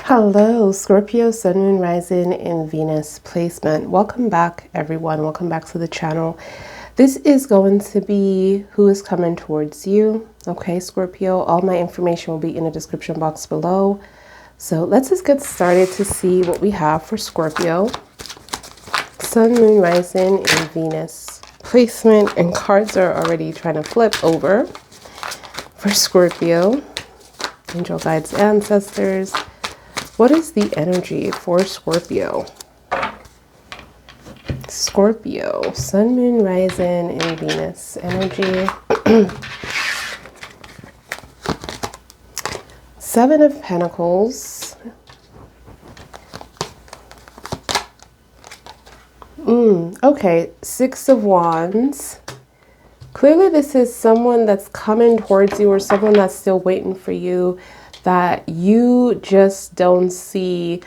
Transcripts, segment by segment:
Hello, Scorpio, Sun, Moon, Rising, and Venus placement. Welcome back, everyone. Welcome back to the channel. This is going to be who is coming towards you. Okay, Scorpio, all my information will be in the description box below. So let's just get started to see what we have for Scorpio. Sun, Moon, Rising, and Venus placement. And cards are already trying to flip over for Scorpio. Angel guides, ancestors. What is the energy for Scorpio? Scorpio, Sun, Moon, Rising, and Venus energy. Seven of Pentacles. Okay, Six of Wands. Clearly this is someone that's coming towards you or someone that's still waiting for you, that you just don't see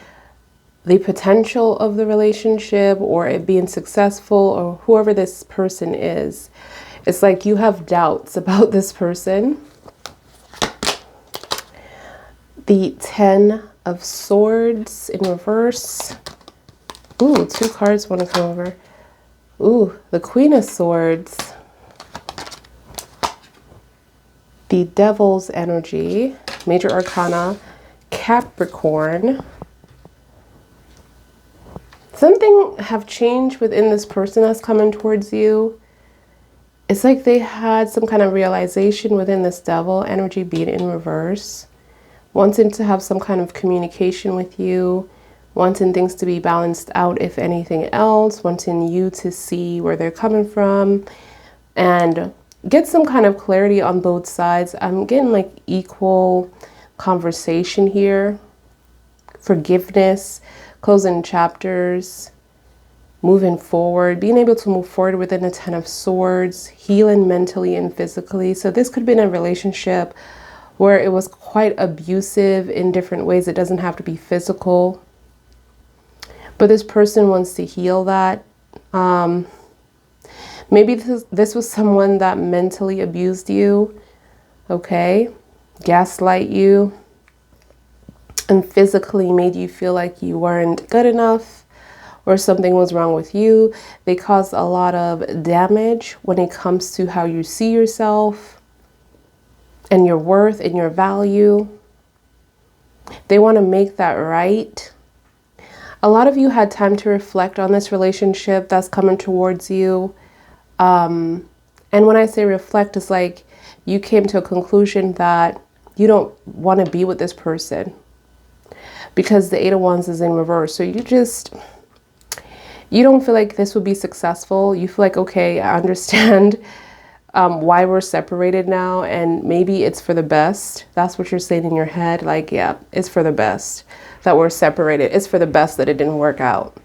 the potential of the relationship or it being successful, or whoever this person is. It's like you have doubts about this person. The Ten of Swords in reverse. Ooh, two cards want to come over. Ooh, the Queen of Swords. The Devil's energy. Major Arcana, Capricorn. Something have changed within this person that's coming towards you. It's like they had some kind of realization within this Devil energy being in reverse, wanting to have some kind of communication with you, wanting things to be balanced out, if anything else, wanting you to see where they're coming from and get some kind of clarity on both sides. I'm getting like equal conversation here, forgiveness, closing chapters, moving forward, being able to move forward within the Ten of Swords, healing mentally and physically. So this could have been a relationship where it was quite abusive in different ways. It doesn't have to be physical, but this person wants to heal that. Maybe this was someone that mentally abused you, okay, gaslight you, and physically made you feel like you weren't good enough or something was wrong with you. They caused a lot of damage when it comes to how you see yourself and your worth and your value. They want to make that right. A lot of you had time to reflect on this relationship that's coming towards you. And when I say reflect, it's like you came to a conclusion that you don't want to be with this person because the Eight of Wands is in reverse. So you don't feel like this would be successful. You feel like, okay, I understand why we're separated now, and maybe it's for the best. That's what you're saying in your head. Like, yeah, it's for the best that we're separated. It's for the best that it didn't work out.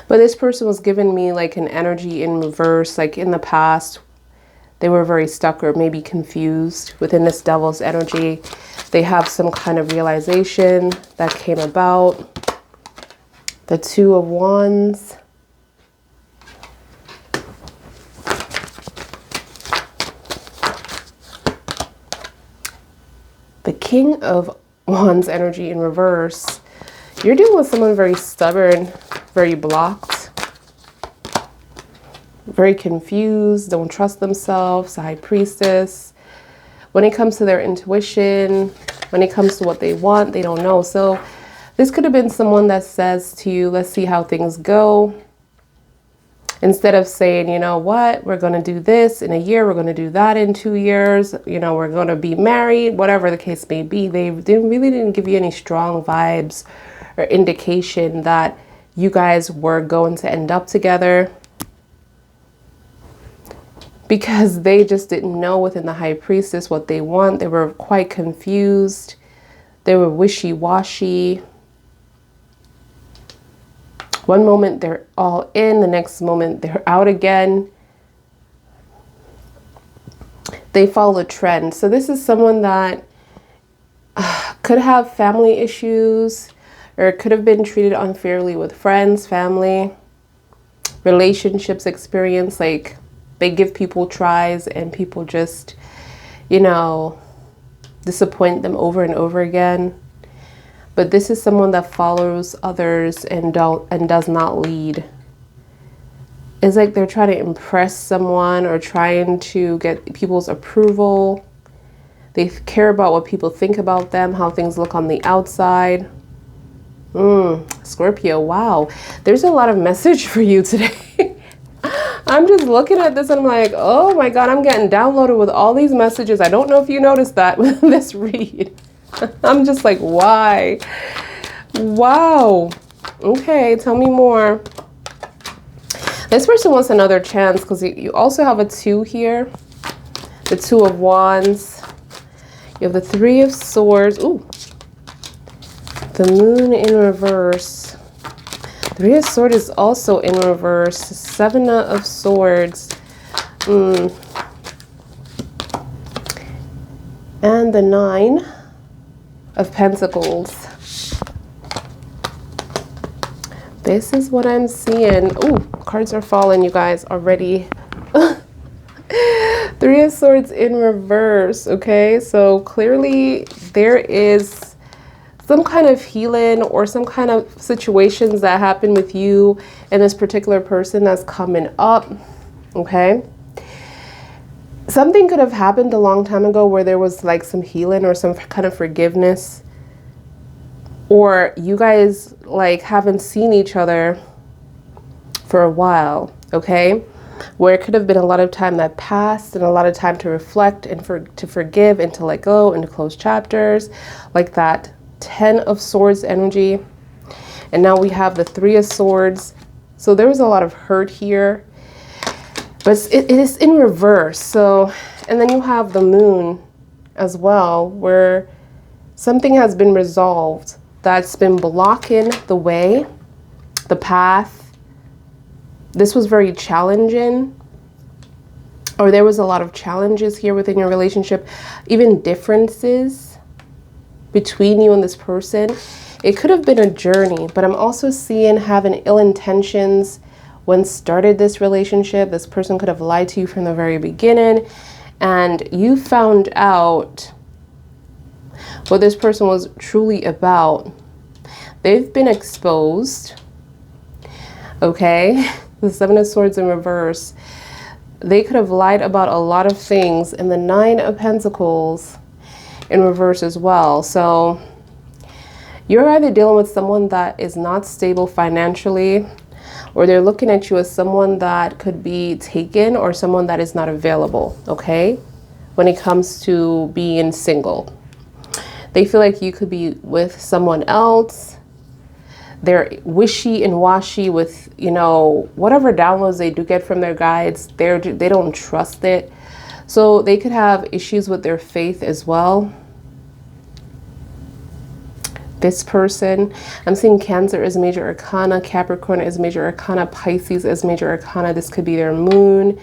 But this person was giving me like an energy in reverse, like in the past, they were very stuck or maybe confused within this Devil's energy. They have some kind of realization that came about. The Two of Wands. The King of Wands energy in reverse. You're dealing with someone very stubborn, very blocked, very confused, don't trust themselves, a High Priestess. When it comes to their intuition, when it comes to what they want, they don't know. So this could have been someone that says to you, let's see how things go. Instead of saying, you know what, we're going to do this in a year, we're going to do that in 2 years, you know, we're going to be married, whatever the case may be. They really didn't give you any strong vibes or indication that you guys were going to end up together, because they just didn't know within the High Priestess what they want. They were quite confused. They were wishy-washy. One moment they're all in, the next moment they're out again. They follow a trend. So this is someone that could have family issues, or could have been treated unfairly with friends, family, relationships experience, like They give people tries and people just, you know, disappoint them over and over again. But this is someone that follows others and does not lead. It's like they're trying to impress someone or trying to get people's approval. They care about what people think about them, how things look on the outside. Scorpio, wow. There's a lot of message for you today. I'm just looking at this and I'm like, oh my God, I'm getting downloaded with all these messages. I don't know if you noticed that with this read. I'm just like, why? Wow. Okay, tell me more. This person wants another chance because you also have a 2 here. The 2 of Wands. You have the 3 of Swords. Ooh. The Moon in reverse. 3 of Swords is also in reverse. 7 of Swords. And the 9 of Pentacles. This is what I'm seeing. Ooh, cards are falling, you guys, already. 3 of Swords in reverse, okay? So clearly there is some kind of healing or some kind of situations that happen with you and this particular person that's coming up, okay? Something could have happened a long time ago where there was like some healing or some kind of forgiveness, or you guys like haven't seen each other for a while, okay? Where it could have been a lot of time that passed and a lot of time to reflect and to forgive and to let go and to close chapters, like that 10 of Swords energy. And now we have the 3 of Swords. So there was a lot of hurt here, but it is in reverse. So, and then you have the Moon as well, where something has been resolved that's been blocking the way, the path. This was very challenging, or there was a lot of challenges here within your relationship, even differences between you and this person. It could have been a journey, but I'm also seeing having ill intentions when started this relationship. This person could have lied to you from the very beginning, and you found out what this person was truly about. They've been exposed, okay? The 7 of Swords in reverse. They could have lied about a lot of things, and the 9 of Pentacles in reverse as well. So you're either dealing with someone that is not stable financially, or they're looking at you as someone that could be taken or someone that is not available, okay? When it comes to being single. They feel like you could be with someone else. They're wishy and washy with, you know, whatever downloads they do get from their guides. They don't trust it. So they could have issues with their faith as well. This person, I'm seeing Cancer as major arcana, Capricorn as major arcana, Pisces as major arcana. This could be their moon,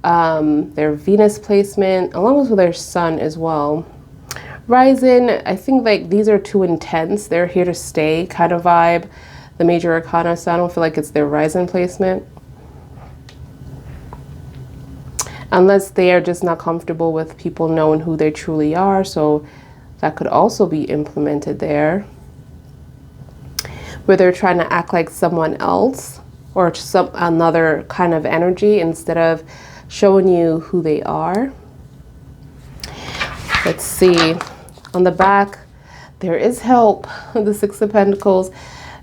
their Venus placement, along with their sun as well. Rising, I think like these are too intense. They're here to stay kind of vibe. The major arcana, so I don't feel like it's their rising placement. Unless they are just not comfortable with people knowing who they truly are. So that could also be implemented there. Where they're trying to act like someone else or another kind of energy instead of showing you who they are. Let's see. On the back, there is help. The 6 of Pentacles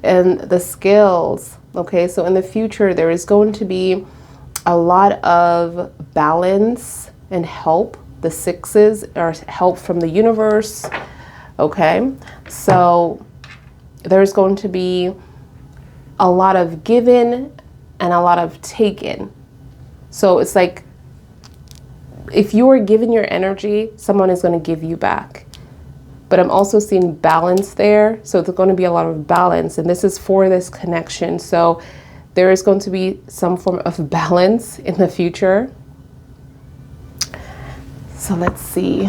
and the Scales. Okay, so in the future, there is going to be a lot of balance and help. The 6s are help from the universe. Okay, so there's going to be a lot of giving and a lot of taking. So it's like if you are giving your energy, someone is going to give you back. But I'm also seeing balance there. So there's going to be a lot of balance. And this is for this connection. So there is going to be some form of balance in the future. So let's see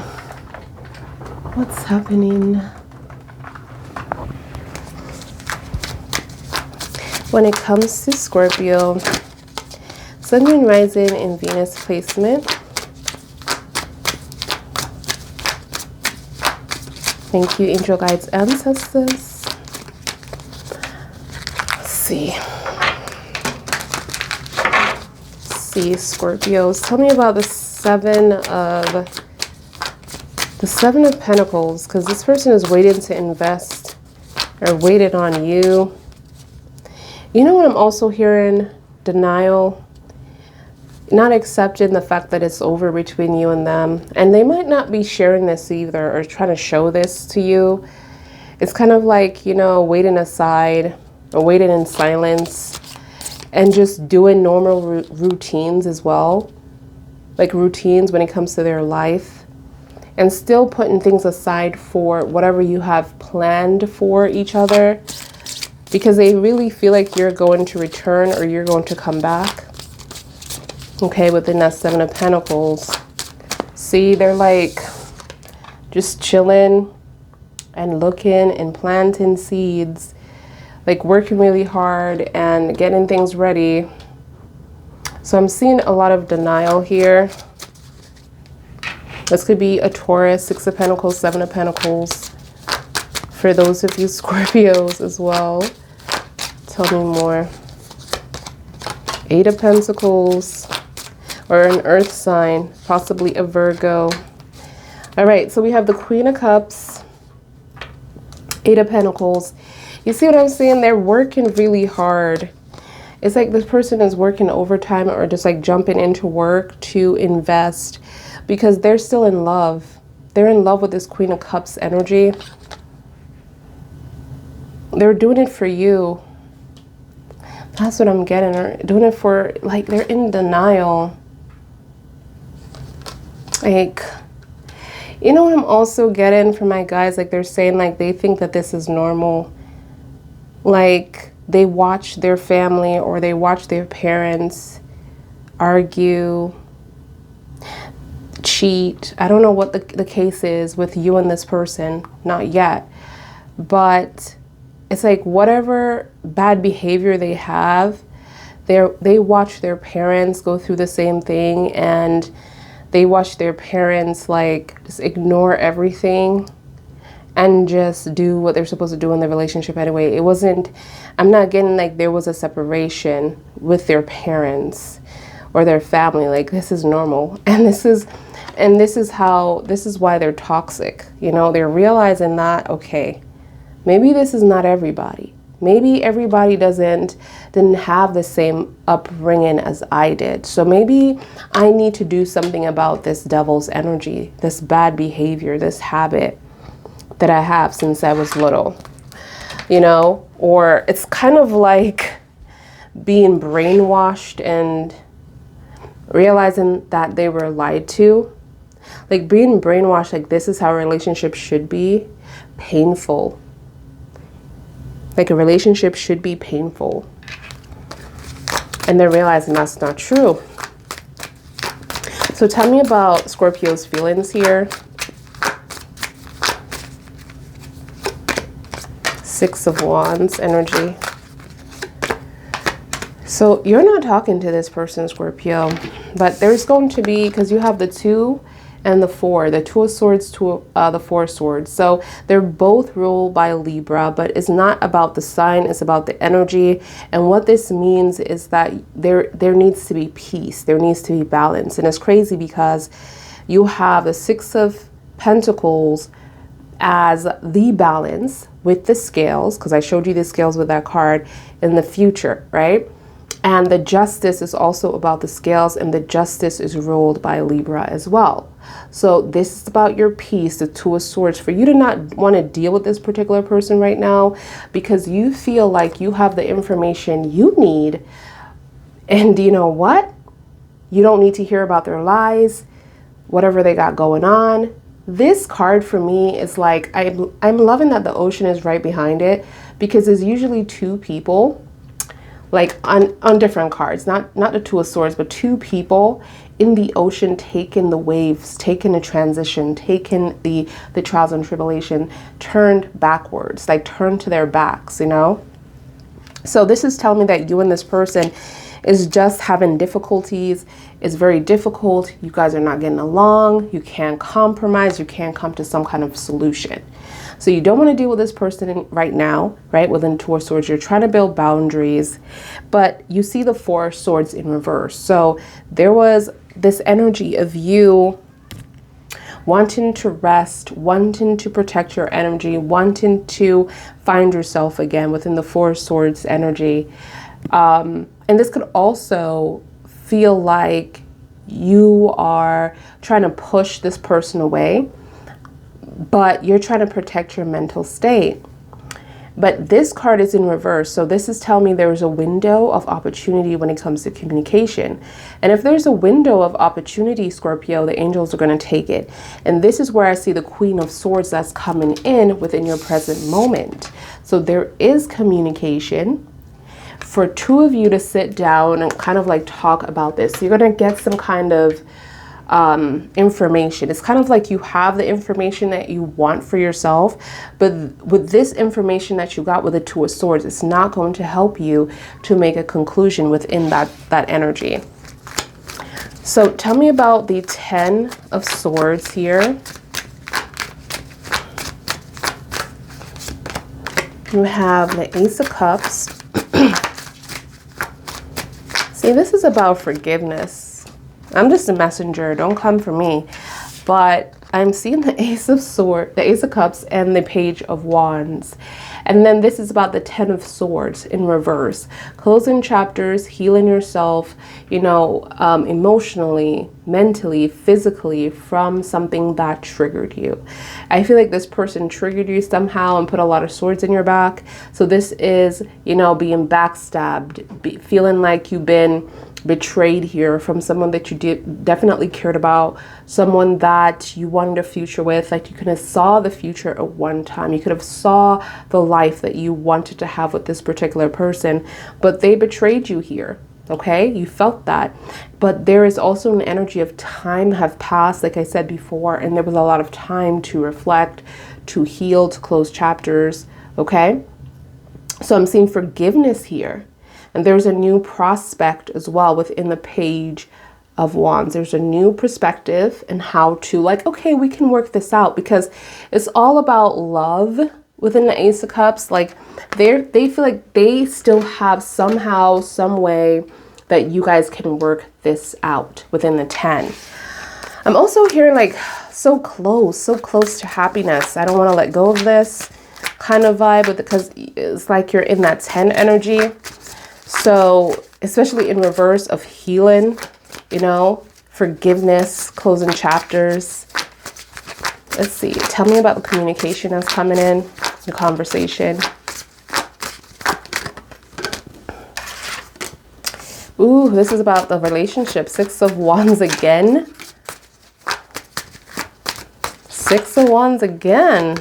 what's happening. When it comes to Scorpio Sun, Moon, Rising, and Venus placement. Thank you, angel guides, ancestors. Let's see. Scorpios, tell me about the Seven of Pentacles, because this person is waiting to invest or waited on you. You know what I'm also hearing? Denial. Not accepting the fact that it's over between you and them. And they might not be sharing this either or trying to show this to you. It's kind of like, you know, waiting aside or waiting in silence and just doing normal routines as well. Like routines when it comes to their life. And still putting things aside for whatever you have planned for each other. Because they really feel like you're going to return or you're going to come back. Okay, within that Seven of Pentacles. See, they're like just chilling and looking and planting seeds. Like working really hard and getting things ready. So I'm seeing a lot of denial here. This could be a Taurus, Six of Pentacles, Seven of Pentacles. For those of you Scorpios as well. Tell me more. Eight of Pentacles. Or an earth sign, possibly a Virgo. All right, so we have the Queen of Cups, Eight of Pentacles. You see what I'm saying? They're working really hard. It's like this person is working overtime or just like jumping into work to invest because they're still in love. They're in love with this Queen of Cups energy. They're doing it for you. That's what I'm getting. They're doing it for, like, they're in denial. Like, you know what I'm also getting from my guys? Like, they're saying, like, they think that this is normal. Like, they watch their family or they watch their parents argue, cheat. I don't know what the case is with you and this person. Not yet. But it's like whatever bad behavior they have, they watch their parents go through the same thing, and they watch their parents like just ignore everything and just do what they're supposed to do in the relationship anyway. It wasn't, I'm not getting like there was a separation with their parents or their family. Like, this is normal. And this is why they're toxic. You know, they're realizing that, okay, maybe this is not everybody. Maybe everybody didn't have the same upbringing as I did. So maybe I need to do something about this devil's energy, this bad behavior, this habit that I have since I was little, you know? Or it's kind of like being brainwashed and realizing that they were lied to. Like being brainwashed, like this is how a relationship should be, painful. Like a relationship should be painful. And they're realizing that's not true. So tell me about Scorpio's feelings here. Six of Wands energy. So you're not talking to this person, Scorpio, but there's going to be, because you have the 2 and the 4, the 2 of Swords to the 4 of Swords. So they're both ruled by Libra, but it's not about the sign, it's about the energy. And what this means is that there needs to be peace, there needs to be balance. And it's crazy because you have the 6 of Pentacles as the balance with the scales, because I showed you the scales with that card in the future, right? And the Justice is also about the scales, and the Justice is ruled by Libra as well. So this is about your peace, the 2 of Swords, for you to not want to deal with this particular person right now because you feel like you have the information you need. And you know what? You don't need to hear about their lies, whatever they got going on. This card for me is like, I'm loving that the ocean is right behind it, because there's usually 2 people, like on different cards, not the 2 of Swords, but 2 people in the ocean taking the waves, taking the transition, taking the trials and tribulation, turned backwards, like turned to their backs, you know? So this is telling me that you and this person is just having difficulties. It's very difficult. You guys are not getting along. You can't compromise. You can't come to some kind of solution. So you don't want to deal with this person right now, right? Within Two of Swords, you're trying to build boundaries, but you see the Four of Swords in reverse. So there was this energy of you wanting to rest, wanting to protect your energy, wanting to find yourself again within the Four of Swords energy. And this could also feel like you are trying to push this person away, but you're trying to protect your mental state. But this card is in reverse. So this is telling me there's a window of opportunity when it comes to communication. And if there's a window of opportunity, Scorpio, the angels are going to take it. And this is where I see the Queen of Swords that's coming in within your present moment. So there is communication for two of you to sit down and kind of like talk about this. So you're going to get some kind of information. It's kind of like you have the information that you want for yourself, but with this information that you got with the Two of Swords, it's not going to help you to make a conclusion within that energy. So tell me about the Ten of Swords here. You have the Ace of Cups. See, this is about forgiveness. I'm just a messenger, don't come for me. But I'm seeing the Ace of Swords, the Ace of Cups, and the Page of Wands. And then this is about the Ten of Swords in reverse. Closing chapters, healing yourself, you know, emotionally, mentally, physically from something that triggered you. I feel like this person triggered you somehow and put a lot of swords in your back. So this is, you know, being backstabbed, feeling like you've been betrayed here from someone that you definitely cared about, someone that you wanted a future with. Like you could have saw the future at one time. You could have saw the life that you wanted to have with this particular person, but they betrayed you here. Okay, you felt that, but there is also an energy of time have passed, like I said before, and there was a lot of time to reflect, to heal, to close chapters. Okay, so I'm seeing forgiveness here. And there's a new prospect as well within the Page of Wands. There's a new perspective and how to, like, okay, we can work this out, because it's all about love within the Ace of Cups. Like they feel like they still have somehow, some way that you guys can work this out within the 10. I'm also hearing like so close to happiness. I don't want to let go of this kind of vibe, because it's like you're in that 10 energy. So especially in reverse of healing, you know, forgiveness, closing chapters. Let's see. Tell me about the communication that's coming in, the conversation. Ooh, this is about the relationship. Six of Wands again. Six of Wands again.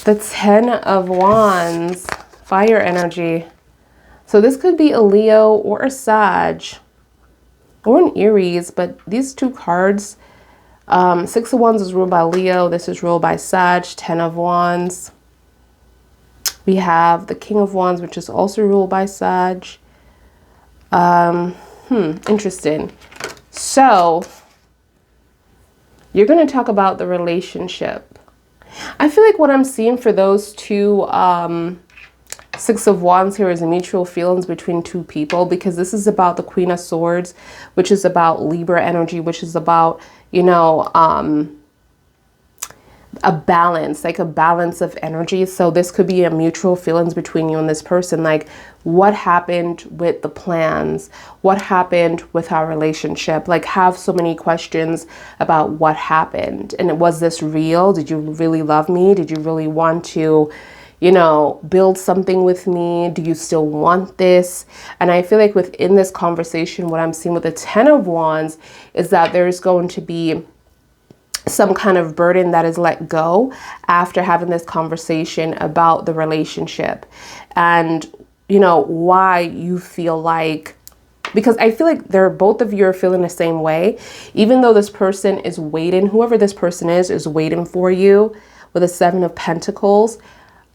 The 10 of Wands. Fire energy. So this could be a Leo or a Sag or an Aries, but these two cards, Six of Wands is ruled by Leo. This is ruled by Sag. 10 of Wands. We have the King of Wands, which is also ruled by Sag. Interesting. So you're going to talk about the relationship. I feel like what I'm seeing for those two, Six of Wands here is mutual feelings between two people, because this is about the Queen of Swords, which is about Libra energy, which is about, you know, a balance, like a balance of energy. So this could be a mutual feelings between you and this person. Like, what happened with the plans? What happened with our relationship? Like, have so many questions about what happened. And was this real? Did you really love me? Did you really want to, you know, build something with me? Do you still want this? And I feel like within this conversation, what I'm seeing with the 10 of Wands is that there's going to be some kind of burden that is let go after having this conversation about the relationship. And, you know, why you feel like, because I feel like both of you are feeling the same way, even though this person is waiting, whoever this person is waiting for you with a 7 of Pentacles.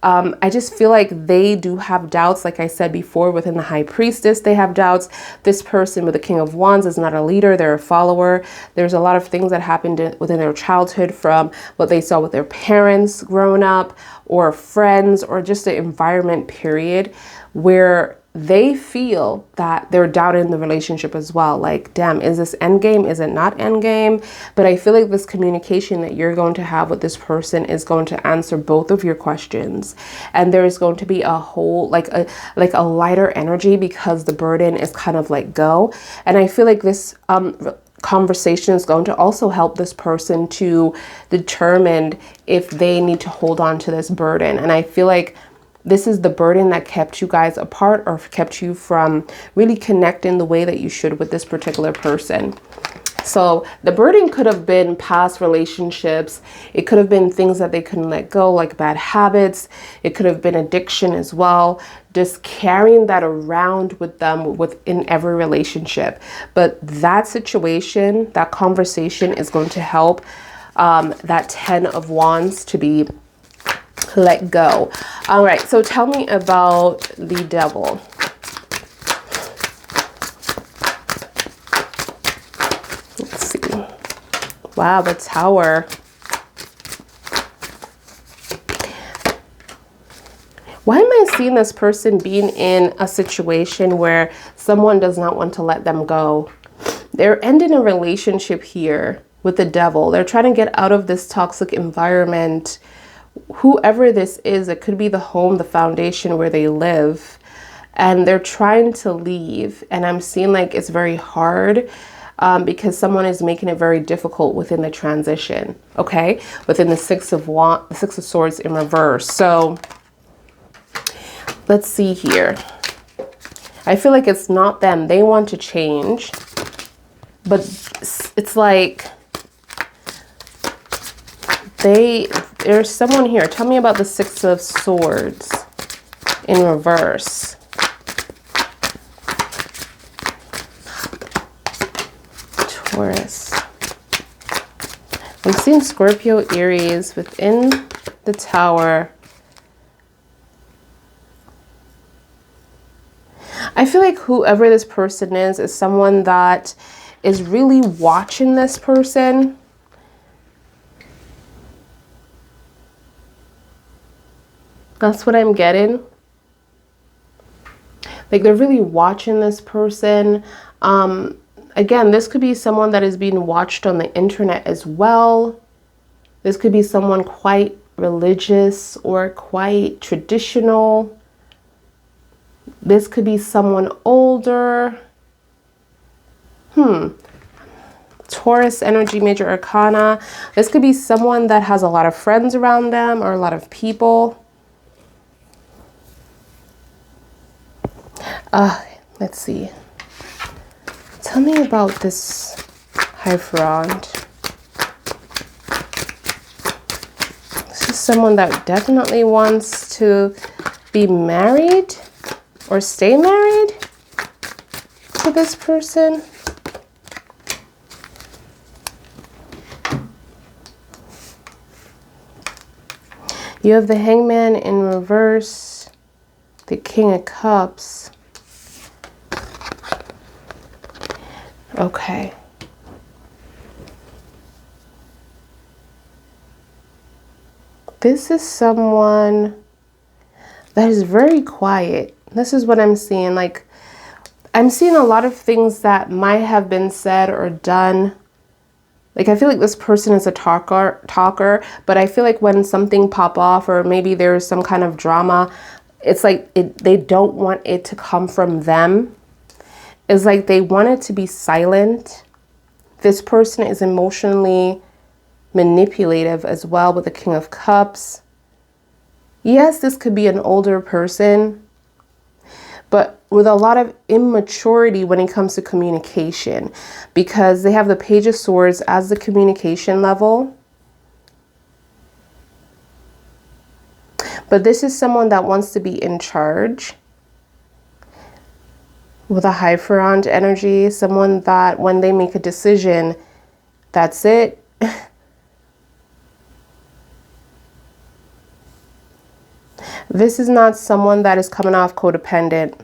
I just feel like they do have doubts. Like I said before, within the High Priestess, they have doubts. This person with the King of Wands is not a leader, they're a follower. There's a lot of things that happened within their childhood, from what they saw with their parents growing up, or friends, or just the environment, period, where they feel that they're doubting the relationship as well. Like, damn, is this endgame? Is it not endgame? But I feel like this communication that you're going to have with this person is going to answer both of your questions. And there's going to be a whole, like a lighter energy, because the burden is kind of let go. And I feel like this conversation is going to also help this person to determine if they need to hold on to this burden. And I feel like this is the burden that kept you guys apart, or kept you from really connecting the way that you should with this particular person. So the burden could have been past relationships. It could have been things that they couldn't let go, like bad habits. It could have been addiction as well. Just carrying that around with them within every relationship. But that situation, that conversation is going to help that 10 of Wands to be let go. All right, so tell me about the Devil. Let's see. Wow, the Tower. Why am I seeing this person being in a situation where someone does not want to let them go? They're ending a relationship here with the Devil. They're trying to get out of this toxic environment. Whoever this is, it could be the home, the foundation where they live, and they're trying to leave. And I'm seeing like it's very hard because someone is making it very difficult within the transition. Okay, within the Six of Swords in reverse. So let's see here. I feel like it's not them. They want to change, but it's like there's someone here. Tell me about the Six of Swords in reverse. Taurus. I'm seeing Scorpio, Aries within the Tower. I feel like whoever this person is someone that is really watching this person. That's what I'm getting. Like they're really watching this person. Again, this could be someone that is being watched on the internet as well. This could be someone quite religious or quite traditional. This could be someone older. Taurus energy, major arcana. This could be someone that has a lot of friends around them, or a lot of people. Let's see. Tell me about this Hierophant. This is someone that definitely wants to be married or stay married to this person. You have the Hangman in reverse, the King of Cups. Okay. This is someone that is very quiet. This is what I'm seeing. Like, I'm seeing a lot of things that might have been said or done. Like, I feel like this person is a talker, but I feel like when something pop off, or maybe there's some kind of drama, it's like they don't want it to come from them. It's like they want it to be silent. This person is emotionally manipulative as well with the King of Cups. Yes, this could be an older person, but with a lot of immaturity when it comes to communication, because they have the Page of Swords as the communication level. But this is someone that wants to be in charge. With a Hierophant energy, someone that when they make a decision, that's it. This is not someone that is coming off codependent.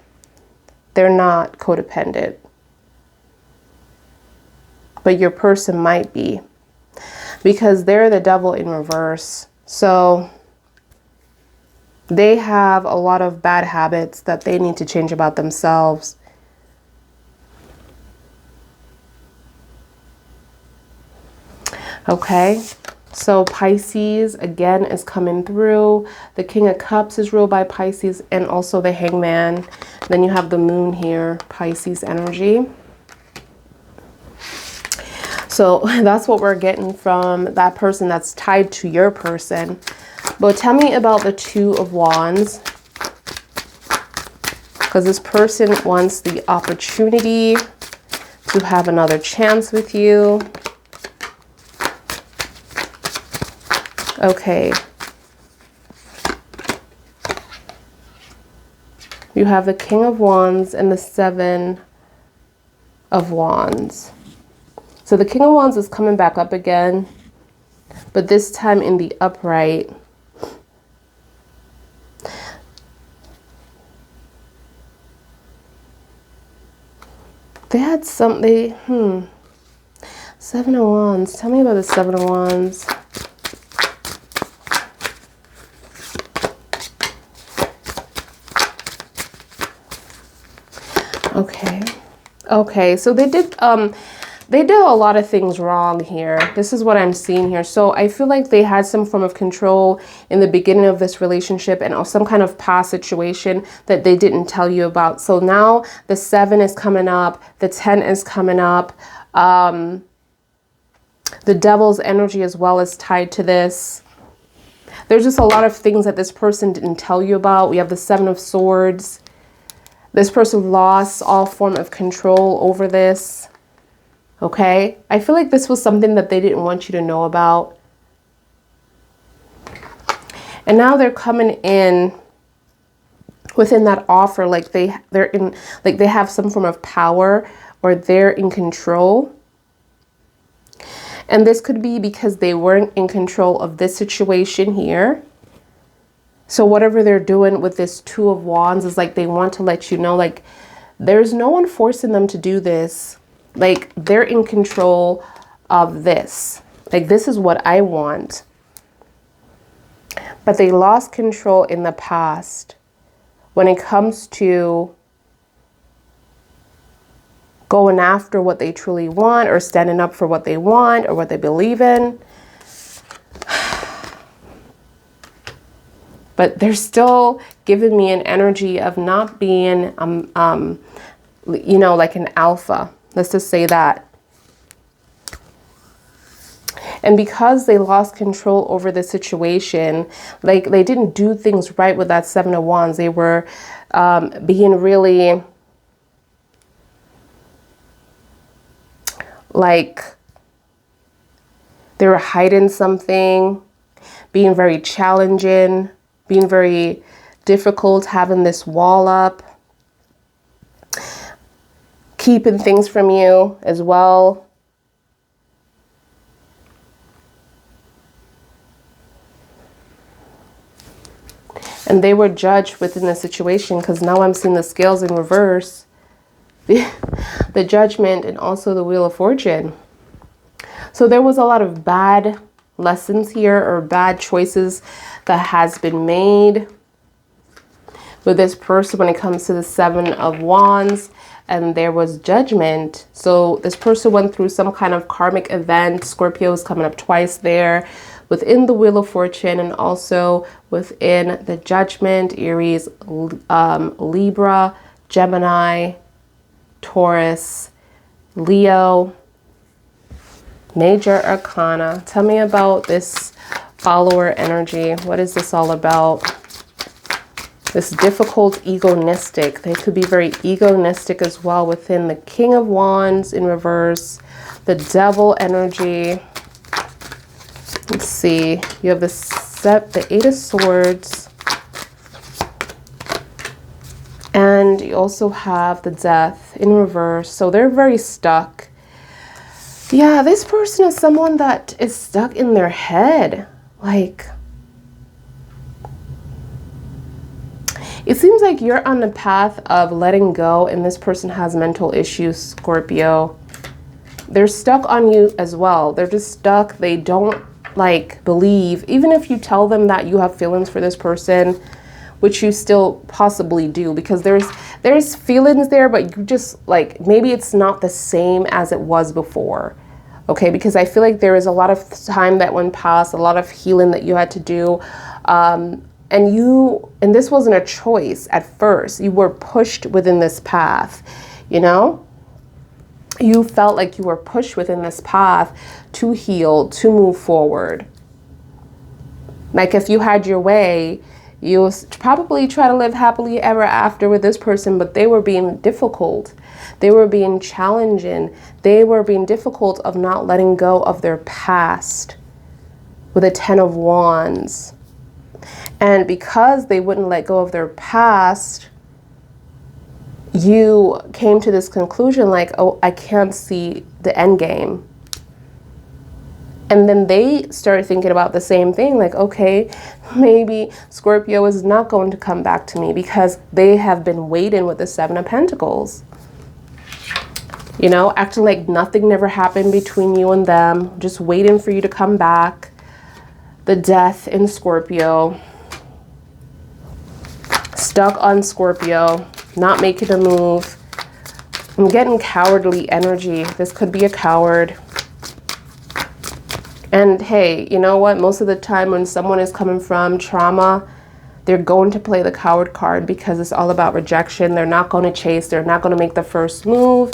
They're not codependent. But your person might be, because they're the devil in reverse. So they have a lot of bad habits that they need to change about themselves. Okay, so Pisces again is coming through. The King of Cups is ruled by Pisces, and also the Hangman. Then you have the moon here, Pisces energy. So that's what we're getting from that person that's tied to your person. But tell me about the Two of Wands, because this person wants the opportunity to have another chance with you. Okay. You have the King of Wands and the Seven of Wands. So the King of Wands is coming back up again, but this time in the upright. They had Seven of Wands. Tell me about the Seven of Wands. Okay, so they did a lot of things wrong here. This is what I'm seeing here. So I feel like they had some form of control in the beginning of this relationship, and some kind of past situation that they didn't tell you about. So now the 7 is coming up, the 10 is coming up. The devil's energy as well is tied to this. There's just a lot of things that this person didn't tell you about. We have the 7 of Swords. This person lost all form of control over this. Okay? I feel like this was something that they didn't want you to know about. And now they're coming in within that offer like they have some form of power, or they're in control. And this could be because they weren't in control of this situation here. So whatever they're doing with this Two of Wands is like they want to let you know, like, there's no one forcing them to do this. Like, they're in control of this. Like, this is what I want. But they lost control in the past when it comes to going after what they truly want, or standing up for what they want or what they believe in. But they're still giving me an energy of not being, you know, like an alpha. Let's just say that. And because they lost control over the situation, like they didn't do things right with that 7 of Wands. They were being really like they were hiding something, being very challenging, being very difficult, having this wall up, keeping things from you as well. And they were judged within the situation, because now I'm seeing the scales in reverse. The Judgment and also the Wheel of Fortune. So there was a lot of bad lessons here, or bad choices that has been made with this person when it comes to the 7 of Wands, and there was judgment. So this person went through some kind of karmic event. Scorpio is coming up twice there within the Wheel of Fortune, and also within the Judgment, Aries, Libra, Gemini, Taurus, Leo. Major Arcana. Tell me about this follower energy. What is this all about? This difficult, egoistic. They could be very egoistic as well within the King of Wands in reverse. The Devil energy. Let's see. You have the 8 of Swords. And you also have the Death in reverse. So they're very stuck. Yeah, this person is someone that is stuck in their head. Like, It seems like you're on the path of letting go, and this person has mental issues, Scorpio. They're stuck on you as well. They're just stuck. They don't like believe, even if you tell them that you have feelings for this person, which you still possibly do, because there's feelings there, but you just like, maybe it's not the same as it was before. Okay, because I feel like there is a lot of time that went past, a lot of healing that you had to do. And this wasn't a choice at first. You were pushed within this path, you know? You felt like you were pushed within this path to heal, to move forward. Like if you had your way, you'll probably try to live happily ever after with this person, but they were being difficult. They were being challenging. They were being difficult of not letting go of their past with a 10 of Wands. And because they wouldn't let go of their past, you came to this conclusion like, oh, I can't see the end game. And then they started thinking about the same thing, like, okay, maybe Scorpio is not going to come back to me, because they have been waiting with the 7 of Pentacles. You know, acting like nothing never happened between you and them, just waiting for you to come back. The Death in Scorpio. Stuck on Scorpio, not making a move. I'm getting cowardly energy. This could be a coward. And hey, you know what? Most of the time when someone is coming from trauma, they're going to play the coward card, because it's all about rejection. They're not going to chase. They're not going to make the first move,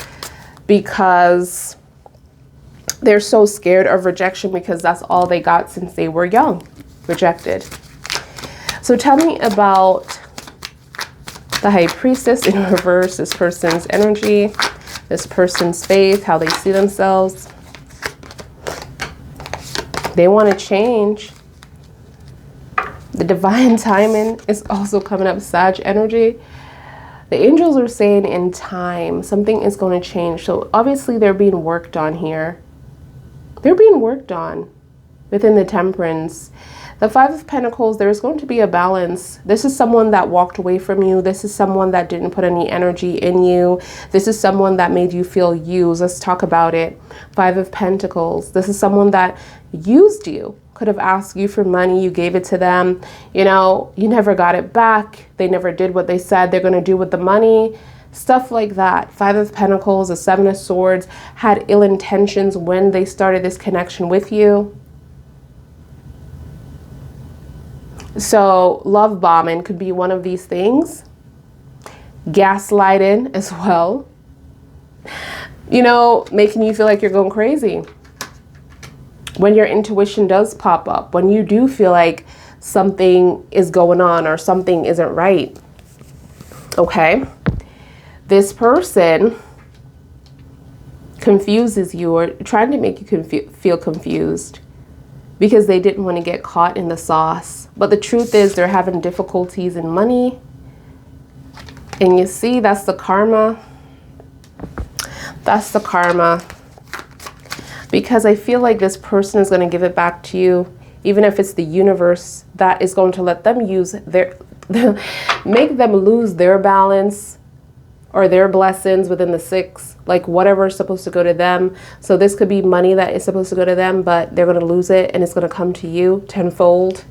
because they're so scared of rejection, because that's all they got since they were young. Rejected. So tell me about the High Priestess in reverse, this person's energy, this person's faith, how they see themselves. They want to change. The divine timing is also coming up, Sag energy. The angels are saying in time, something is going to change. So obviously they're being worked on here. They're being worked on within the Temperance. The 5 of Pentacles, there's going to be a balance. This is someone that walked away from you. This is someone that didn't put any energy in you. This is someone that made you feel used. Let's talk about it. 5 of Pentacles. This is someone that used you. Could have asked you for money. You gave it to them. You know, you never got it back. They never did what they said they're going to do with the money. Stuff like that. 5 of Pentacles, the 7 of Swords, had ill intentions when they started this connection with you. So love bombing could be one of these things. Gaslighting as well. You know, making you feel like you're going crazy. When your intuition does pop up, when you do feel like something is going on or something isn't right. Okay. This person confuses you, or trying to make you feel confused, because they didn't want to get caught in the sauce. But the truth is they're having difficulties in money. And you see, that's the karma. That's the karma. Because I feel like this person is going to give it back to you, even if it's the universe that is going to let them use their, make them lose their balance or their blessings within the 6, like whatever is supposed to go to them. So this could be money that is supposed to go to them, but they're going to lose it and it's going to come to you tenfold.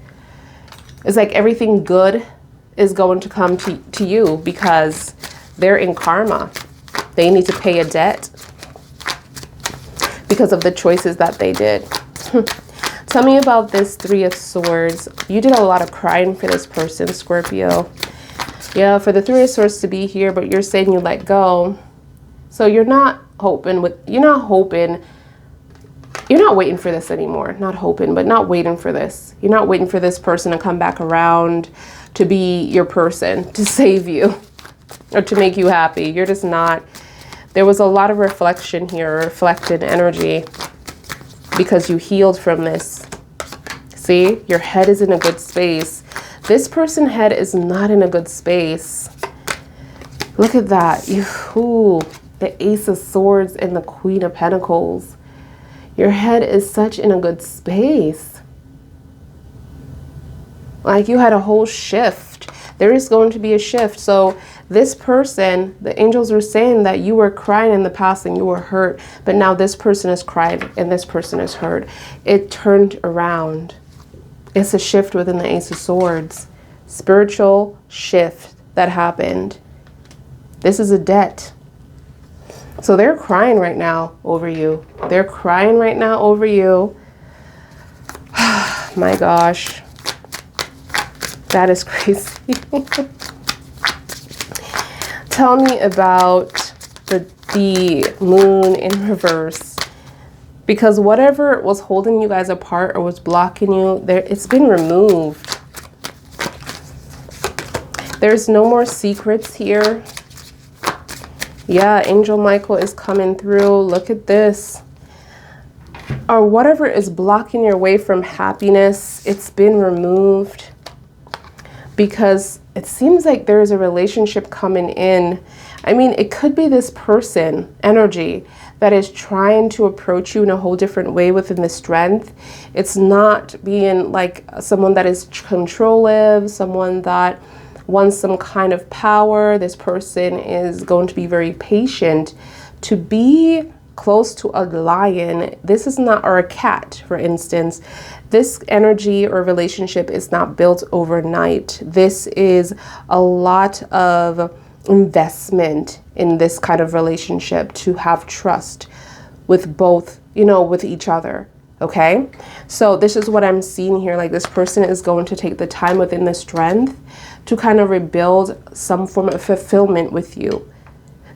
It's like everything good is going to come to you, because they're in karma. They need to pay a debt because of the choices that they did. Tell me about this 3 of Swords. You did a lot of crying for this person, Scorpio. Yeah, for the 3 of Swords to be here, but you're saying you let go. So you're not hoping you're not waiting for this anymore. Not hoping, but not waiting for this. You're not waiting for this person to come back around to be your person, to save you, or to make you happy. You're just not. There was a lot of reflection here, reflected energy, because you healed from this. See, your head is in a good space. This person's head is not in a good space. Look at that. Ooh, the Ace of Swords and the Queen of Pentacles. Your head is such in a good space. Like you had a whole shift. There is going to be a shift. So this person, the angels are saying that you were crying in the past and you were hurt, but now this person is crying and this person is hurt. It turned around. It's a shift within the Ace of Swords. Spiritual shift that happened. This is a debt. So they're crying right now over you. They're crying right now over you. My gosh. That is crazy. Tell me about the moon in reverse. Because whatever was holding you guys apart or was blocking you, it's been removed. There's no more secrets here. Yeah, Angel Michael is coming through. Look at this. Or whatever is blocking your way from happiness, it's been removed. Because it seems like there is a relationship coming in. I mean, it could be this person, energy, that is trying to approach you in a whole different way within the strength. It's not being like someone that is controlling, someone that wants some kind of power. This person is going to be very patient. To be close to a lion, this is not, or a cat, for instance, this energy or relationship is not built overnight. This is a lot of investment in this kind of relationship to have trust with both, you know, with each other. Okay, so this is what I'm seeing here. Like this person is going to take the time within the strength to kind of rebuild some form of fulfillment with you,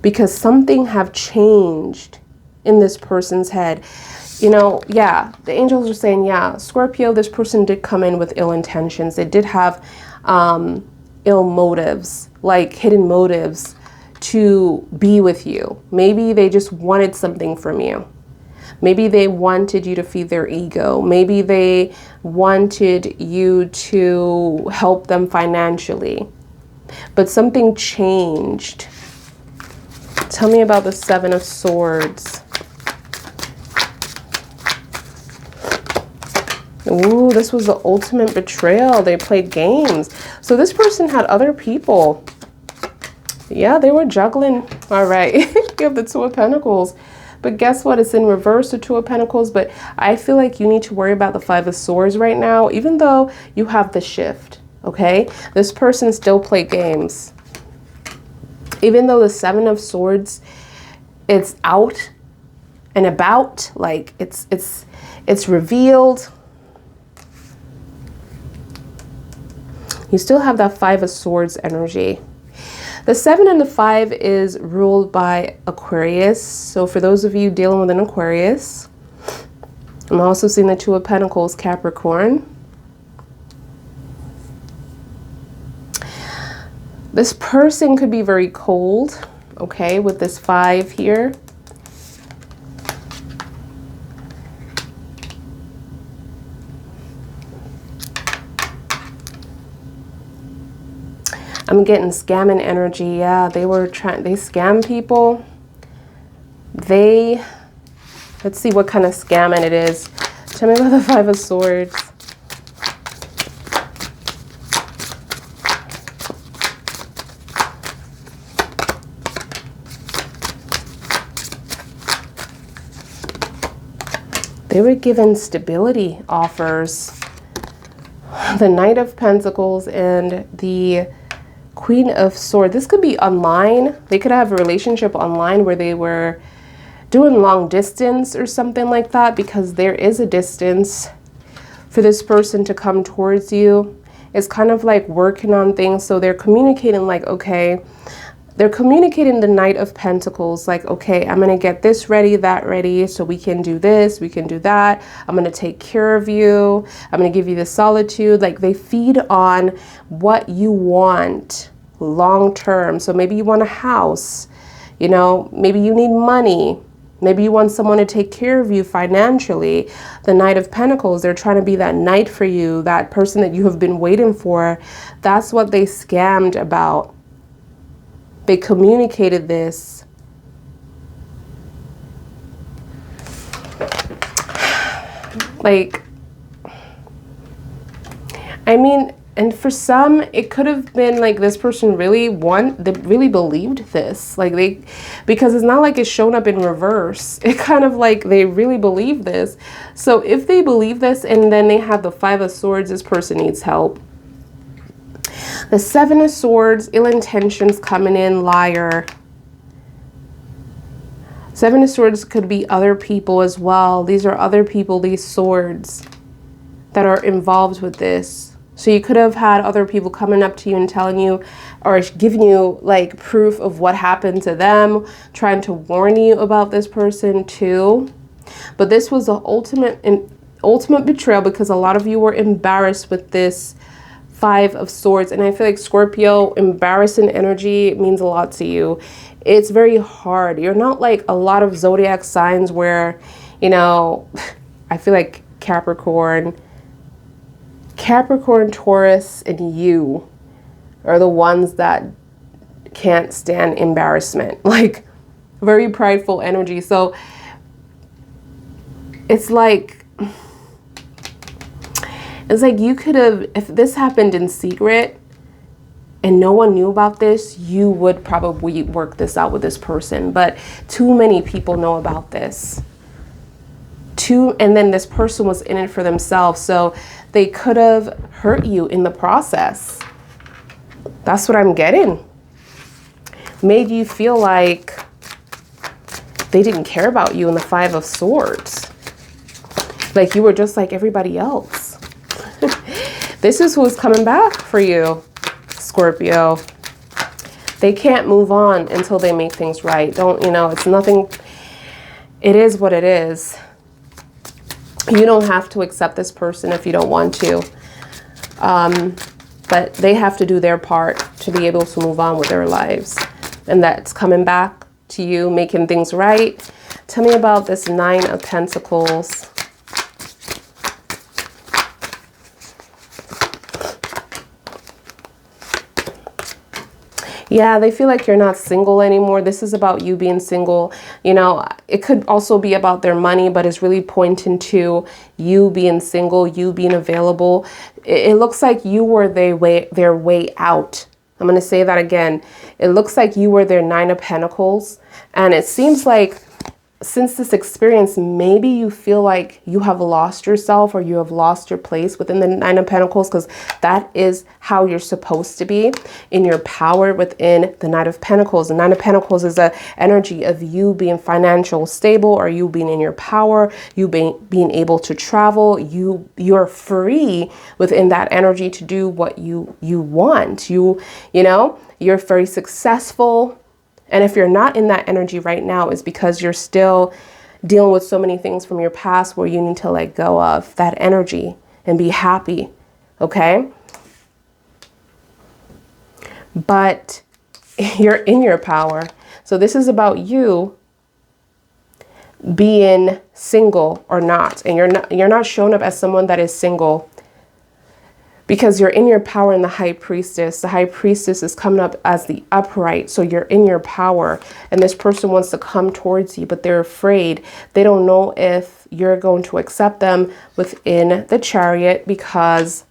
because something have changed in this person's head. You know, yeah, the angels are saying, yeah, Scorpio, this person did come in with ill intentions. They did have ill motives, like hidden motives to be with you. Maybe they just wanted something from you. Maybe they wanted you to feed their ego. Maybe they wanted you to help them financially. But something changed. Tell me about the Seven of Swords. Ooh, this was the ultimate betrayal. They played games. So this person had other people. Yeah, they were juggling. All right. You have the Two of Pentacles. But guess what? It's in reverse, the Two of Pentacles. But I feel like you need to worry about the Five of Swords right now, even though you have the shift. Okay? This person still played games. Even though the Seven of Swords, it's out and about, like it's revealed. You still have that Five of Swords energy. The 7 and the 5 is ruled by Aquarius. So for those of you dealing with an Aquarius, I'm also seeing the Two of Pentacles, Capricorn. This person could be very cold, okay, with this 5 here. I'm getting scamming energy. Yeah, they scam people. Let's see what kind of scamming it is. Tell me about the Five of Swords. They were given stability offers. The Knight of Pentacles and the Queen of Swords. This could be online. They could have a relationship online where they were doing long distance or something like that, because there is a distance for this person to come towards you. It's kind of like working on things. So they're communicating like, okay, they're communicating the Knight of Pentacles like, okay, I'm going to get this ready, that ready, so we can do this, we can do that. I'm going to take care of you. I'm going to give you the solitude. Like they feed on what you want long term. So maybe you want a house, you know, maybe you need money. Maybe you want someone to take care of you financially. The Knight of Pentacles, they're trying to be that knight for you, that person that you have been waiting for. That's what they scammed about. They communicated this. Like, I mean, And for some, it could have been like this person they really believed this. Like because it's not like it's shown up in reverse. It kind of like they really believe this. So if they believe this and then they have the 5 of Swords, this person needs help. The 7 of Swords, ill intentions coming in, liar. 7 of Swords could be other people as well. These are other people, these swords, that are involved with this. So you could have had other people coming up to you and telling you or giving you like proof of what happened to them, trying to warn you about this person too. But this was the ultimate betrayal because a lot of you were embarrassed with this 5 of Swords. And I feel like Scorpio, embarrassing energy means a lot to you. It's very hard. You're not like a lot of zodiac signs where, you know, I feel like Capricorn, Taurus, and you are the ones that can't stand embarrassment. Like very prideful energy. So it's like you could have, if this happened in secret and no one knew about this, you would probably work this out with this person. But too many people know about this. And then this person was in it for themselves. So they could have hurt you in the process. That's what I'm getting. Made you feel like they didn't care about you in the 5 of Swords. Like you were just like everybody else. This is who's coming back for you, Scorpio. They can't move on until they make things right. It's nothing. It is what it is. You don't have to accept this person if you don't want to. But they have to do their part to be able to move on with their lives. And that's coming back to you, making things right. Tell me about this 9 of Pentacles. Yeah, they feel like you're not single anymore. This is about you being single. You know, it could also be about their money, but it's really pointing to you being single, you being available. It looks like you were their way out. I'm going to say that again. It looks like you were their 9 of Pentacles. And it seems like since this experience, maybe you feel like you have lost yourself or you have lost your place within the 9 of Pentacles, because that is how you're supposed to be, in your power within the 9 of Pentacles. The 9 of Pentacles is an energy of you being financial stable, or you being in your power, you being able to travel. You're free within that energy to do what you want. You're very successful. And if you're not in that energy right now, it's because you're still dealing with so many things from your past where you need to let go of that energy and be happy, okay? But you're in your power. So this is about you being single or not. And you're not showing up as someone that is single, because you're in your power in the High Priestess. The High Priestess is coming up as the upright. So you're in your power. And this person wants to come towards you, but they're afraid. They don't know if you're going to accept them within the Chariot because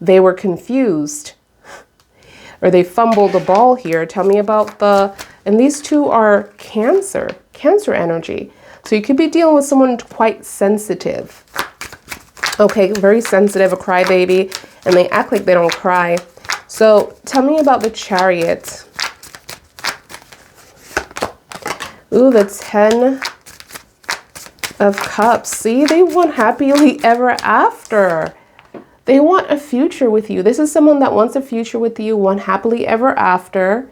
they were confused. Or they fumbled the ball here. Tell me about and these two are Cancer energy. So you could be dealing with someone quite sensitive. Okay, very sensitive, a crybaby, and they act like they don't cry. So tell me about the Chariot. Ooh, the 10 of Cups. See, they want happily ever after. They want a future with you. This is someone that wants a future with you, want happily ever after.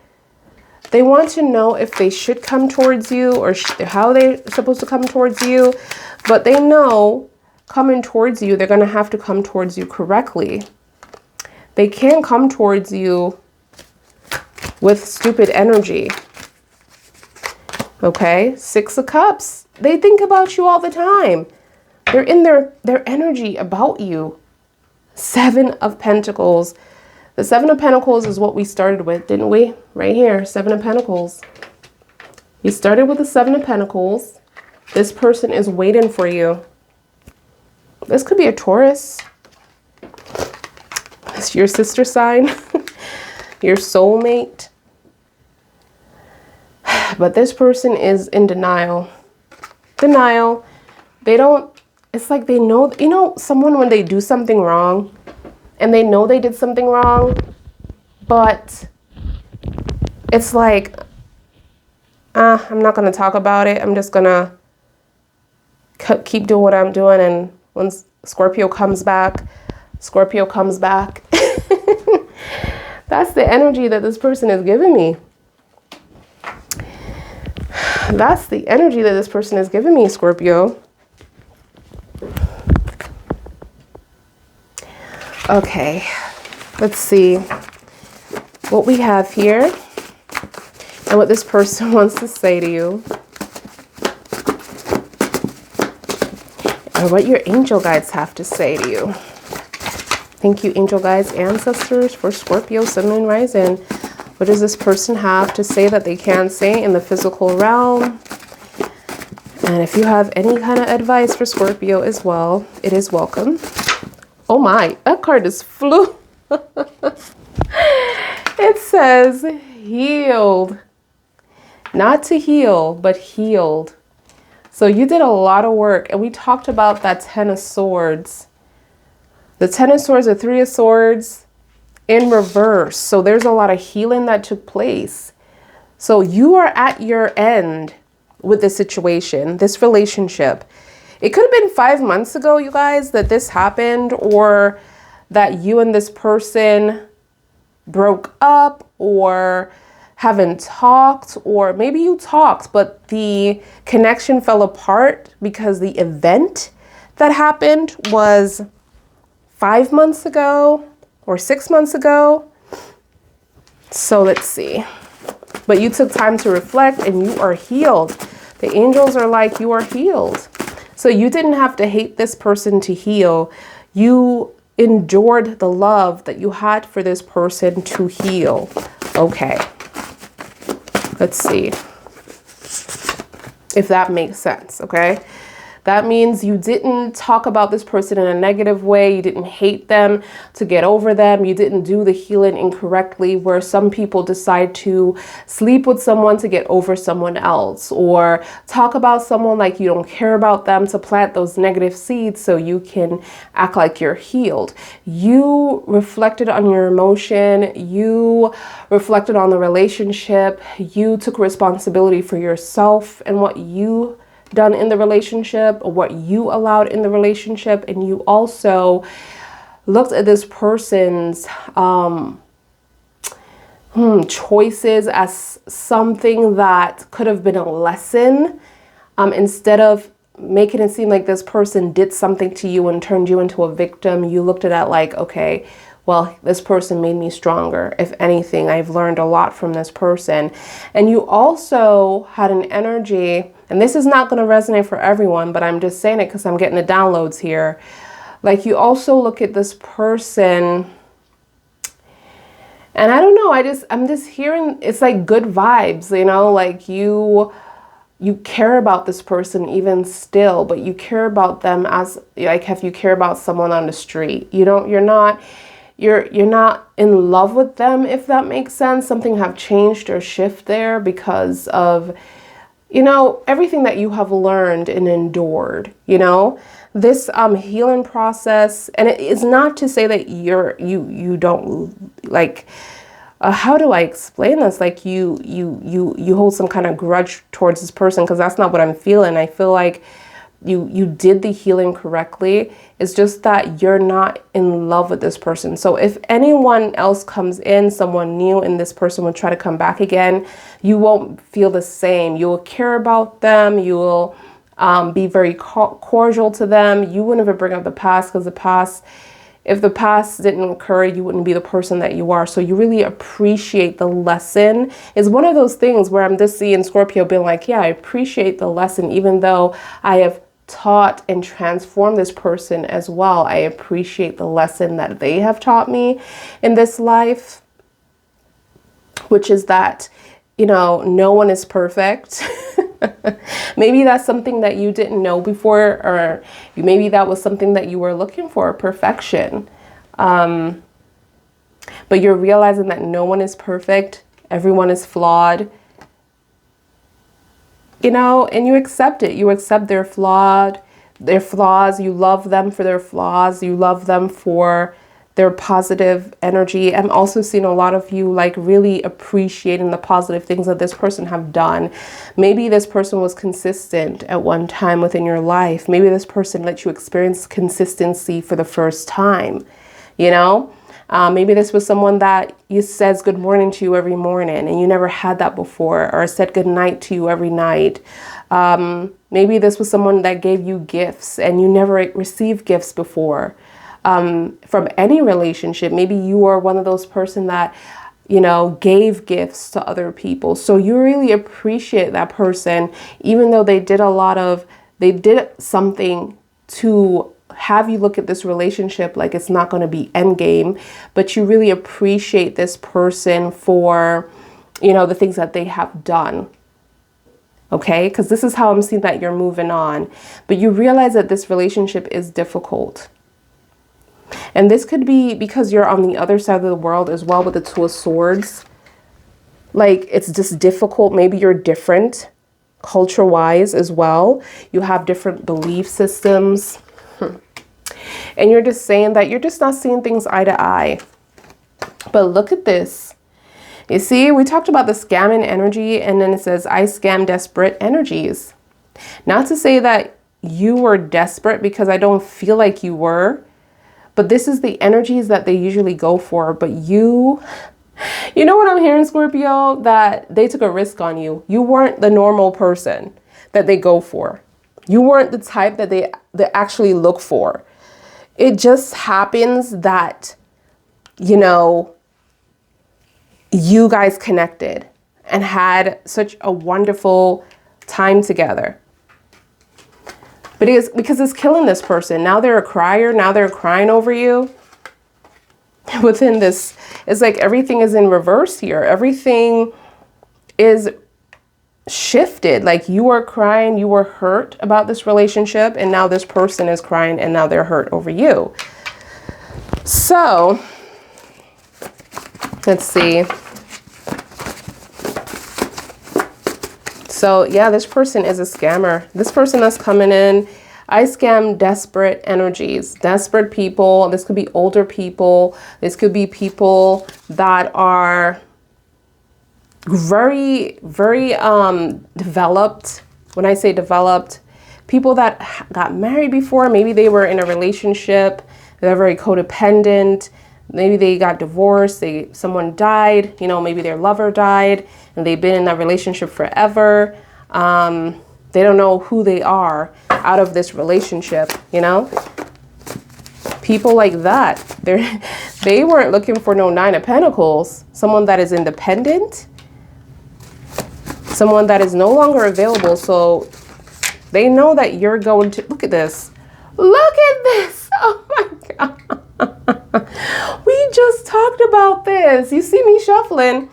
They want to know if they should come towards you or how they're supposed to come towards you, but they know coming towards you, they're going to have to come towards you correctly. They can't come towards you with stupid energy. Okay, 6 of Cups. They think about you all the time. They're in their energy about you. 7 of Pentacles. The 7 of Pentacles is what we started with, didn't we? Right here, 7 of Pentacles. You started with the 7 of Pentacles. This person is waiting for you. This could be a Taurus. your sister sign, your soulmate. But this person is in denial. Denial. They don't, it's like they know, you know, someone when they do something wrong and they know they did something wrong, but it's like, I'm not going to talk about it. I'm just going to keep doing what I'm doing. And when Scorpio comes back, Scorpio comes back. That's the energy that this person is giving me. That's the energy that this person is giving me, Scorpio. Okay, let's see what we have here and what this person wants to say to you. Or what your angel guides have to say to you. Thank you, angel guides, ancestors, for Scorpio, Sun, Moon, Rising. What does this person have to say that they can't say in the physical realm? And if you have any kind of advice for Scorpio as well, it is welcome. Oh my, that card is flew. It says healed. Not to heal, but healed. So you did a lot of work, and we talked about that 10 of Swords. The 10 of Swords, the 3 of Swords in reverse. So there's a lot of healing that took place. So you are at your end with this situation, this relationship. It could have been 5 months ago, you guys, that this happened, or that you and this person broke up, or haven't talked, or maybe you talked, but the connection fell apart because the event that happened was 5 months ago or 6 months ago. So let's see. But you took time to reflect and you are healed. The angels are like, you are healed. So you didn't have to hate this person to heal. You endured the love that you had for this person to heal. Okay. Let's see if that makes sense, okay? That means you didn't talk about this person in a negative way. You didn't hate them to get over them. You didn't do the healing incorrectly, where some people decide to sleep with someone to get over someone else, or talk about someone like you don't care about them to plant those negative seeds so you can act like you're healed. You reflected on your emotion. You reflected on the relationship. You took responsibility for yourself and what you done in the relationship, or what you allowed in the relationship, and you also looked at this person's choices as something that could have been a lesson, instead of making it seem like this person did something to you and turned you into a victim. You looked at it like, okay, well, this person made me stronger. If anything, I've learned a lot from this person. And you also had an energy, and this is not going to resonate for everyone, but I'm just saying it because I'm getting the downloads here. Like, you also look at this person, and I don't know, I'm just hearing, it's like good vibes, you know, like you care about this person even still, but you care about them as like if you care about someone on the street. You're not in love with them, if that makes sense. Something have changed or shift there because of, you know, everything that you have learned and endured, you know, this healing process. And it is not to say that you don't like, how do I explain this? Like you hold some kind of grudge towards this person, because that's not what I'm feeling. I feel like you did the healing correctly. It's just that you're not in love with this person. So if anyone else comes in, someone new, and this person will try to come back again, you won't feel the same. You will care about them. You will be very cordial to them. You wouldn't even bring up the past, because if the past didn't occur, you wouldn't be the person that you are. So you really appreciate the lesson. It's one of those things where I'm just seeing Scorpio being like, yeah, I appreciate the lesson, even though I have taught and transformed this person as well. I appreciate the lesson that they have taught me in this life, which is that, you know, no one is perfect. Maybe that's something that you didn't know before, or maybe that was something that you were looking for, perfection. But you're realizing that no one is perfect. Everyone is flawed. You know, and you accept it. You accept their flaws. You love them for their flaws. You love them for their positive energy. I'm also seeing a lot of you like really appreciating the positive things that this person have done. Maybe this person was consistent at one time within your life. Maybe this person let you experience consistency for the first time, you know? Maybe this was someone that you says good morning to you every morning and you never had that before, or said good night to you every night. Maybe this was someone that gave you gifts and you never received gifts before. From any relationship, maybe you are one of those person that, you know, gave gifts to other people. So you really appreciate that person, even though they did something to have you look at this relationship like it's not going to be endgame, but you really appreciate this person for, you know, the things that they have done. Okay, because this is how I'm seeing that you're moving on, but you realize that this relationship is difficult. And this could be because you're on the other side of the world as well with the Two of Swords. Like, it's just difficult. Maybe you're different culture-wise as well. You have different belief systems. And you're just saying that you're just not seeing things eye to eye. But look at this. You see, we talked about the scamming energy, and then it says, I scam desperate energies. Not to say that you were desperate, because I don't feel like you were. But this is the energies that they usually go for. But you know what I'm hearing, Scorpio? That they took a risk on you. You weren't the normal person that they go for. You weren't the type that they actually look for. It just happens that, you know, you guys connected and had such a wonderful time together. But it's because it's killing this person. Now they're a crier. Now they're crying over you. Within this, it's like everything is in reverse here. Everything is shifted. Like, you are crying, you were hurt about this relationship, and now this person is crying and now they're hurt over you. So let's see. So yeah, this person is a scammer. This person that's coming in, I scam desperate energies, desperate people. This could be older people. This could be people that are very, very developed. When I say developed, people that got married before, maybe they were in a relationship, they're very codependent, maybe they got divorced, someone died, you know, maybe their lover died and they've been in that relationship forever. They don't know who they are out of this relationship, you know? People like that, they weren't looking for no Nine of Pentacles. Someone that is independent, someone that is no longer available. So they know that you're going to, look at this. Look at this. Oh my God. We just talked about this. You see me shuffling.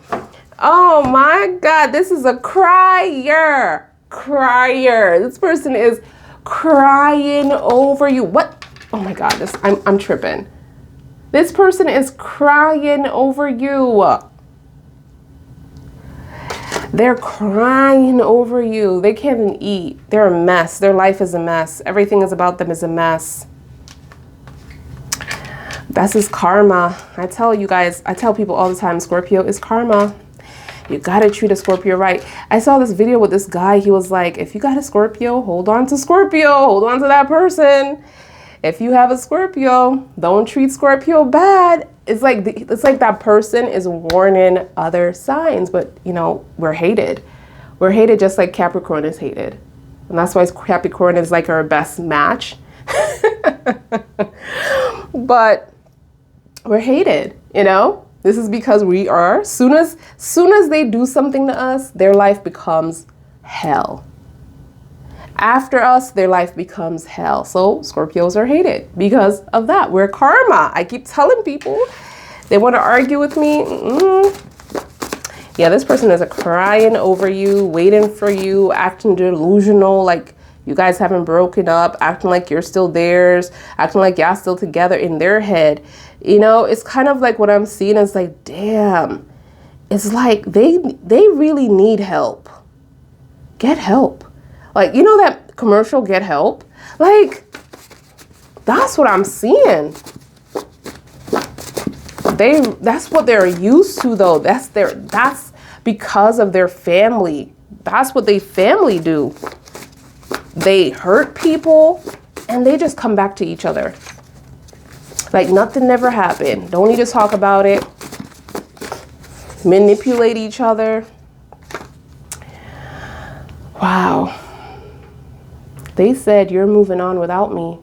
Oh my God. This is a crier. Crier. This person is crying over you. What? Oh my God. I'm tripping. This person is crying over you. They're crying over you. They can't even eat. They're a mess. Their life is a mess. Everything is about them is a mess. This is karma. I tell you guys, I tell people all the time, Scorpio is karma. You gotta treat a Scorpio right. I saw this video with this guy. He was like, if you got a Scorpio, hold on to Scorpio. Hold on to that person. If you have a Scorpio, don't treat Scorpio bad. It's like that person is warning other signs, but you know, we're hated. We're hated just like Capricorn is hated. And that's why Capricorn is like our best match. But we're hated, you know? This is because we are, soon as they do something to us, their life becomes hell. After us, their life becomes hell. So Scorpios are hated because of that. We're karma. I keep telling people, they want to argue with me. Yeah, this person is crying over you, waiting for you, acting delusional, like You guys haven't broken up, acting like you're still theirs, acting like y'all still together in their head. You know, it's kind of like what I'm seeing is like, damn, it's like they really need help. Get help. Like, you know that commercial, Get Help? Like, that's what I'm seeing. That's what they're used to though. That's because of their family. That's what they family do. They hurt people and they just come back to each other. Like nothing never happened. Don't need to talk about it. Manipulate each other. Wow. They said you're moving on without me.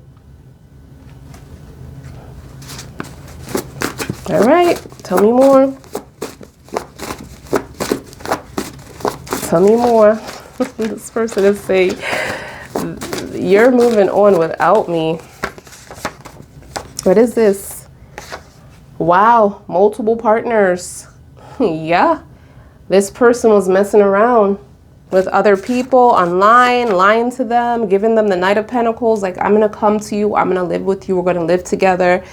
All right, tell me more. Tell me more. This person is saying, you're moving on without me. What is this? Wow, multiple partners. Yeah, this person was messing around with other people online, lying to them, giving them the Knight of Pentacles, like, I'm gonna come to you, I'm gonna live with you, we're gonna live together.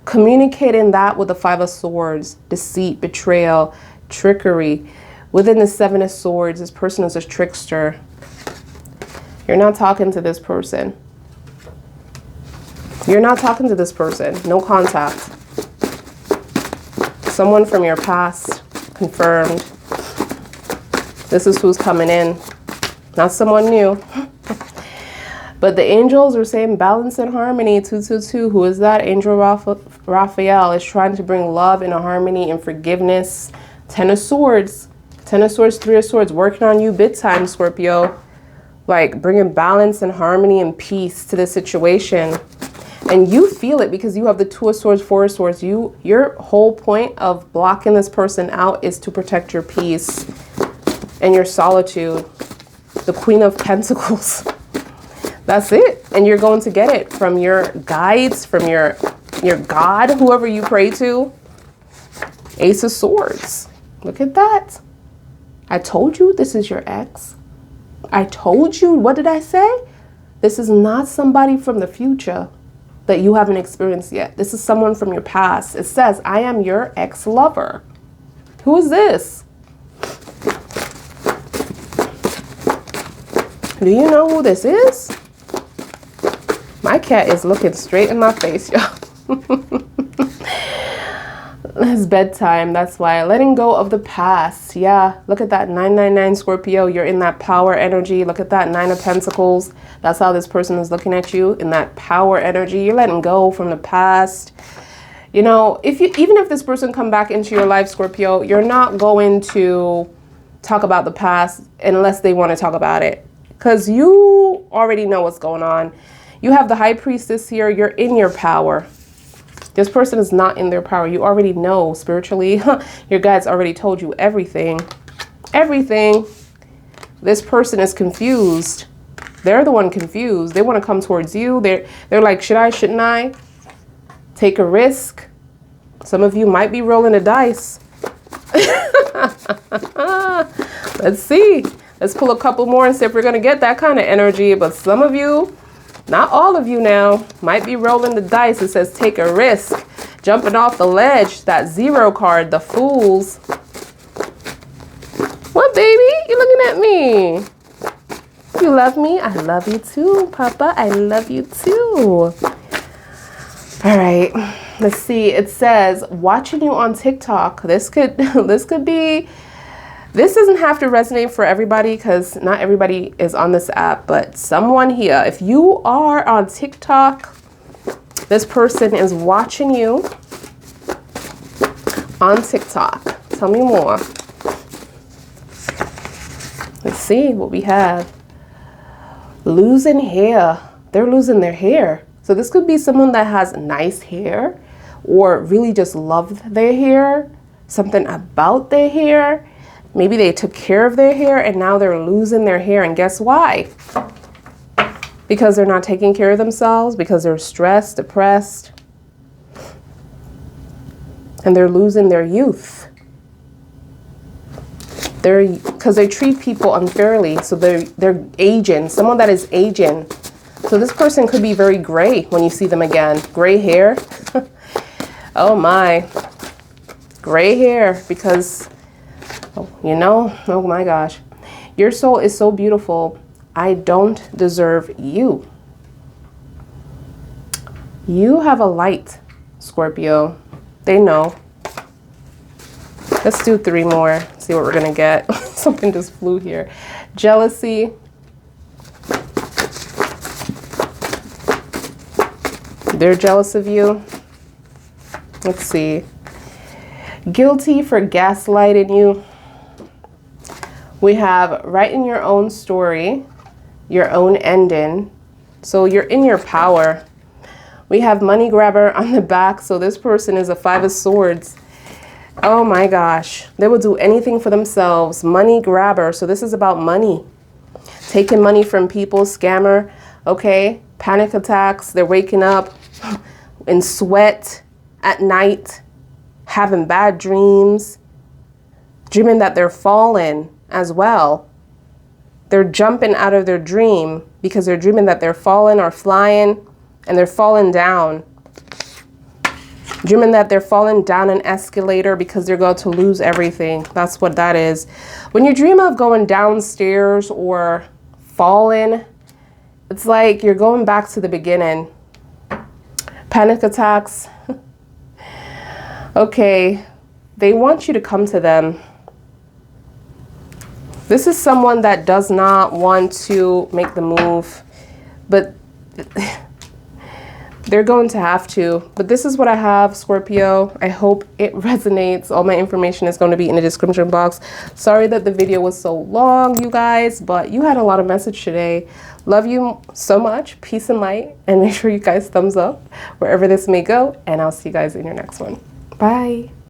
Communicating that with the Five of Swords, deceit, betrayal, trickery. Within the Seven of Swords, this person is a trickster. You're not talking to this person. You're not talking to this person. No contact. Someone from your past, confirmed. This is who's coming in. Not someone new. But the angels are saying balance and harmony. 222. Who is that? Angel Raphael is trying to bring love and harmony and forgiveness. 10 of Swords. 10 of Swords, 3 of Swords. Working on you big time, Scorpio. Like bringing balance and harmony and peace to the situation. And you feel it because you have the 2 of Swords, 4 of Swords. Your whole point of blocking this person out is to protect your peace and your solitude. The Queen of Pentacles. That's it. And you're going to get it from your guides, from your God, whoever you pray to. Ace of Swords. Look at that. I told you this is your ex. I told you. What did I say? This is not somebody from the future that you haven't experienced yet. This is someone from your past. It says, I am your ex-lover. Who is this? Do you know who this is? My cat is looking straight in my face, y'all. It's bedtime, that's why. Letting go of the past. Yeah, look at that 999 Scorpio. You're in that power energy. Look at that 9 of Pentacles. That's how this person is looking at you, in that power energy. You're letting go from the past. You know, even if this person come back into your life, Scorpio, you're not going to talk about the past unless they want to talk about it. Because you already know what's going on. You have the High Priestess here. You're in your power. This person is not in their power. You already know spiritually. Your guides already told you everything. Everything. This person is confused. They're the one confused. They want to come towards you. They're like, should I, shouldn't I? Take a risk. Some of you might be rolling the dice. Let's see. Let's pull a couple more and see if we're going to get that kind of energy. But some of you, not all of you now, might be rolling the dice. It says take a risk. Jumping off the ledge. That 0 card, the Fools. What, baby? You looking at me? You love me? I love you too, Papa. I love you too. All right. Let's see. It says watching you on TikTok. This could be... This doesn't have to resonate for everybody because not everybody is on this app, but someone here, if you are on TikTok, this person is watching you on TikTok. Tell me more. Let's see what we have. Losing hair. They're losing their hair. So this could be someone that has nice hair or really just loved their hair, something about their hair. Maybe they took care of their hair and now they're losing their hair. And guess why? Because they're not taking care of themselves, because they're stressed, depressed, and they're losing their youth. Because because they treat people unfairly. So they're aging, someone that is aging. So this person could be very gray when you see them again. Gray hair. Oh my. Gray hair, because, you know, oh my gosh. Your soul is so beautiful. I don't deserve you. You have a light, Scorpio. They know. Let's do 3 more. See what we're gonna get. Something just flew here. Jealousy. They're jealous of you. Let's see. Guilty for gaslighting you. We have writing your own story, your own ending. So you're in your power. We have money grabber on the back. So this person is a 5 of Swords. Oh my gosh. They will do anything for themselves. Money grabber. So this is about money. Taking money from people. Scammer. Okay. Panic attacks. They're waking up in sweat at night. Having bad dreams. Dreaming that they're falling as well. They're jumping out of their dream because they're dreaming that they're falling or flying, and they're falling down. Dreaming that they're falling down an escalator because they're going to lose everything. That's what that is. When you dream of going downstairs or falling, it's like you're going back to the beginning. Panic attacks. Okay, they want you to come to them. This is someone that does not want to make the move, but they're going to have to. But this is what I have, Scorpio. I hope it resonates. All my information is going to be in the description box. Sorry that the video was so long, you guys, but you had a lot of message today. Love you so much. Peace and light. And make sure you guys thumbs up wherever this may go. And I'll see you guys in your next one. Bye.